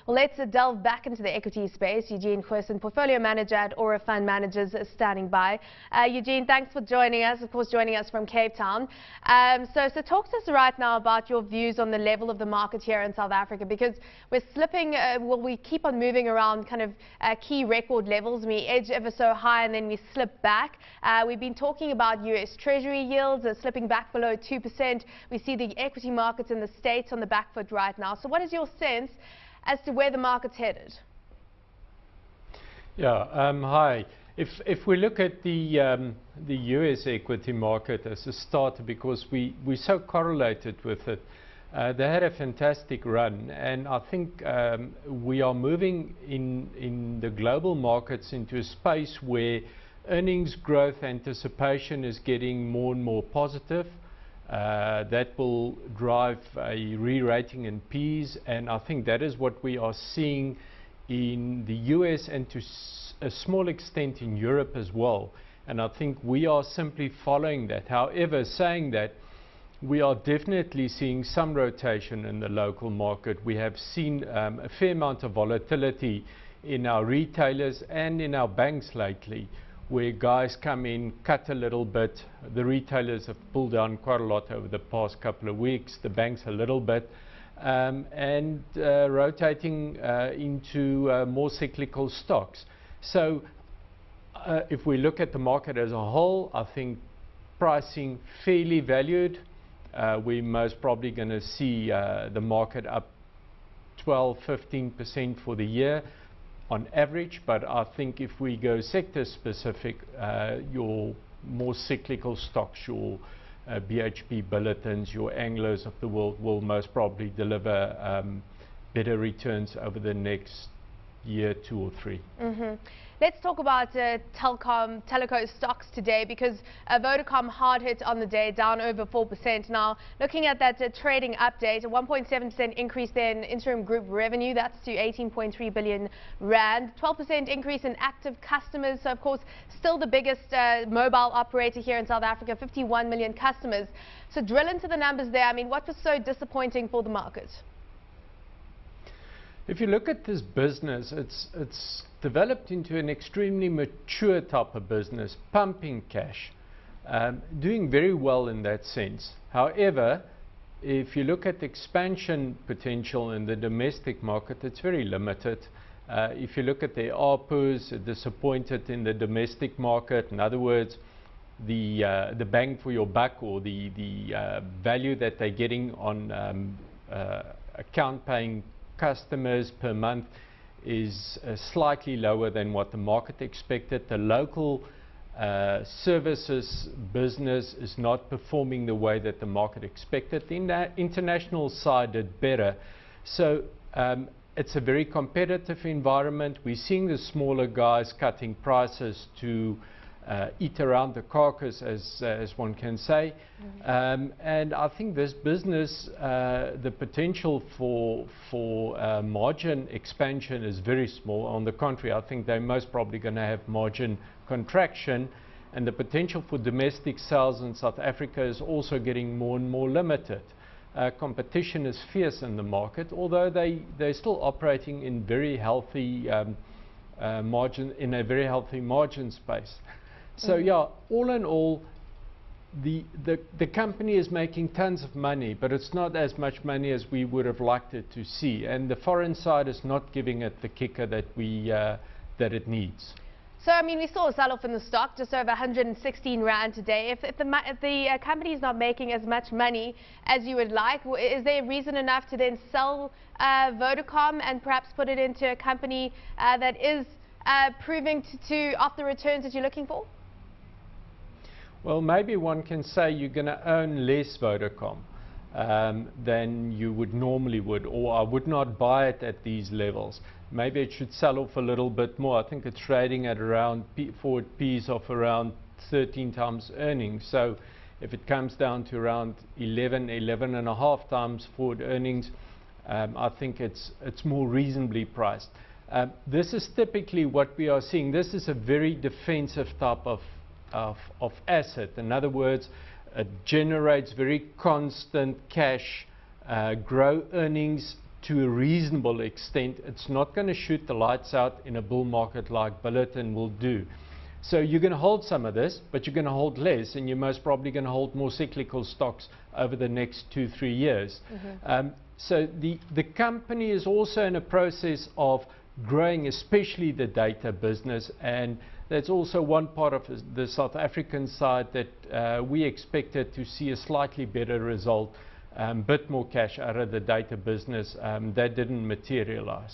Well, let's delve back into the equity space. Eugene Goosen, Portfolio Manager at ORA Fund Managers, is standing by. Eugene, thanks for joining us, of course, joining us from Cape Town. So talk to us right now about your views on the level of the market here in South Africa, because we're slipping, we keep on moving around kind of key record levels. We edge ever so high and then we slip back. We've been talking about US Treasury yields slipping back below 2%. We see the equity markets in the States on the back foot right now. So what is your sense as to where the market's headed? Yeah, hi. If we look at the US equity market as a starter, because we're so correlated with it, they had a fantastic run, and I think we are moving in the global markets into a space where earnings growth anticipation is getting more and more positive. That will drive a re-rating in Ps, and I think that is what we are seeing in the US and to a small extent in Europe as well. And I think we are simply following that. However, saying that, we are definitely seeing some rotation in the local market. We have seen a fair amount of volatility in our retailers and in our banks lately, where guys come in, cut a little bit. The retailers have pulled down quite a lot over the past couple of weeks, the banks a little bit, and rotating into more cyclical stocks. So if we look at the market as a whole, I think pricing fairly valued. We're most probably going to see the market up 12–15% for the year on average, but I think if we go sector specific, your more cyclical stocks, your BHP Billetins, your Anglos of the world will most probably deliver better returns over the next year, 2 or 3. Let's talk about teleco stocks today, because Vodacom hard hit on the day, down over 4%. Now, looking at that trading update, a 1.7% increase there in interim group revenue, that's to 18.3 billion rand, 12% increase in active customers. So, of course, still the biggest mobile operator here in South Africa, 51 million customers. So drill into the numbers there. I mean, what was so disappointing for the market? If you look at this business, it's developed into an extremely mature type of business, pumping cash, doing very well in that sense. However, if you look at expansion potential in the domestic market, it's very limited. If you look at their ARPUs, disappointed in the domestic market. In other words, the bang for your buck, or the value that they're getting on account paying customers per month is slightly lower than what the market expected. The local services business is not performing the way that the market expected. The international side did better. So it's a very competitive environment. We're seeing the smaller guys cutting prices to eat around the carcass, as one can say. And I think this business, the potential for margin expansion is very small. On the contrary, I think they're most probably going to have margin contraction, and the potential for domestic sales in South Africa is also getting more and more limited. Competition is fierce in the market, although they're still operating in very healthy in a very healthy margin space. So yeah, all in all, the company is making tons of money, but it's not as much money as we would have liked it to see, and the foreign side is not giving it the kicker that it needs. So I mean, we saw a sell-off in the stock, just over 116 rand today. If the company is not making as much money as you would like, is there reason enough to then sell Vodacom and perhaps put it into a company that is proving to offer the returns that you're looking for? Well, maybe one can say you're going to own less Vodacom than you would normally would, or I would not buy it at these levels. Maybe it should sell off a little bit more. I think it's trading at around forward Ps of around 13 times earnings. So if it comes down to around 11.5 times forward earnings, I think it's more reasonably priced. This is typically what we are seeing. This is a very defensive type of asset. In other words, it generates very constant cash, grow earnings to a reasonable extent. It's not going to shoot the lights out in a bull market like Billiton will do. So you're going to hold some of this, but you're going to hold less, and you're most probably going to hold more cyclical stocks over the next 2-3 years. So the company is also in a process of growing, especially the data business, and that's also one part of the South African side that we expected to see a slightly better result, bit more cash out of the data business. That didn't materialize.